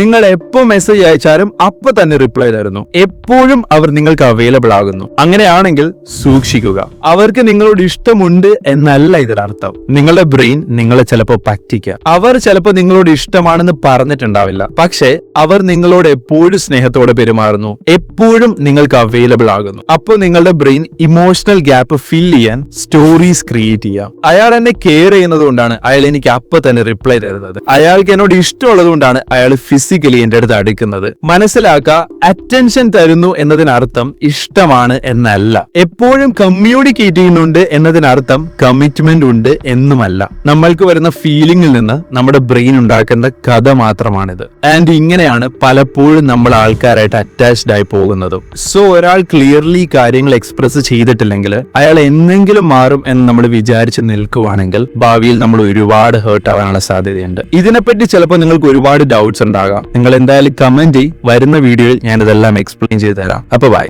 നിങ്ങൾ എപ്പോ മെസ്സേജ് അയച്ചാലും അപ്പൊ തന്നെ റിപ്ലൈ തരുന്നു. എപ്പോഴും അവർ നിങ്ങൾക്ക് അവൈലബിൾ ആകുന്നു. അങ്ങനെയാണെങ്കിൽ സൂക്ഷിക്കുക. അവർക്ക് നിങ്ങളോട് ഇഷ്ടമുണ്ട് എന്നല്ല ഇതിനർത്ഥം. നിങ്ങളുടെ ബ്രെയിൻ നിങ്ങളെ ചിലപ്പോൾ പറ്റിക്കുക. അവർ ചിലപ്പോൾ നിങ്ങളോട് ഇഷ്ടമാണെന്ന് പറഞ്ഞിട്ടുണ്ടാവില്ല, പക്ഷെ അവർ നിങ്ങളോട് എപ്പോഴും സ്നേഹത്തോടെ പെരുമാറുന്നു, എപ്പോഴും നിങ്ങൾക്ക് അവൈലബിൾ ആകുന്നു. അപ്പോൾ നിങ്ങളുടെ ബ്രെയിൻ ഇമോഷണൽ ഗ്യാപ്പ് ഫിൽ ചെയ്യാൻ സ്റ്റോറീസ് ക്രിയേറ്റ് ചെയ്യാം. അയാൾ എന്നെ കെയർ ചെയ്യുന്നത് കൊണ്ടാണ് അയാൾ എനിക്ക് അപ്പൊ തന്നെ റിപ്ലൈ തരുന്നത്. അയാൾക്ക് എന്നോട് ഇഷ്ടമുള്ളത് കൊണ്ടാണ് അയാൾ ഫിസിക്കലി എന്റെ അടുത്ത് അടുക്കുന്നത്. മനസ്സിലാക്കുക, അറ്റൻഷൻ തരുന്നു എന്നതിനർത്ഥം ഇഷ്ടമാണ് എന്നല്ല. എപ്പോഴും കമ്മ്യൂണിക്കേറ്റ് ചെയ്യുന്നുണ്ട് എന്നതിനർത്ഥം കമ്മിറ്റ്മെന്റ് ഉണ്ട് എന്നുമല്ല. നമ്മൾക്ക് വരുന്ന ഫീലിംഗിൽ നിന്ന് നമ്മുടെ ബ്രെയിൻ ഉണ്ടാക്കുന്ന കഥ മാത്രമാണിത്. ആൻഡ് ഇങ്ങനെയാണ് പലപ്പോഴും നമ്മൾ ആൾക്കാരായിട്ട് അറ്റാച്ച്ഡ് ആയി പോകുന്നതും. സോ ഒരാൾ ക്ലിയർലി കാര്യങ്ങൾ എക്സ്പ്രസ് ചെയ്തിട്ടില്ലെങ്കിൽ അയാൾ എന്തെങ്കിലും മാറും എന്ന് നമ്മൾ വിചാരിച്ച് നിൽക്കുവാണെങ്കിൽ ഭാവിയിൽ നമ്മൾ ഒരുപാട് ഹേർട്ട് ആവാനുള്ള സാധ്യതയുണ്ട്. ഇതിനെപ്പറ്റി ചിലപ്പോൾ നിങ്ങൾക്ക് ഒരുപാട് ഡൗട്ട്സ് ഉണ്ടാകാം. നിങ്ങൾ എന്തായാലും കമന്റ് ചെയ്യ്. വരുന്ന വീഡിയോയിൽ ഞാൻ ഇതെല്ലാം എക്സ്പ്ലെയിൻ ചെയ്ത് തരാം. അപ്പൊ ബൈ.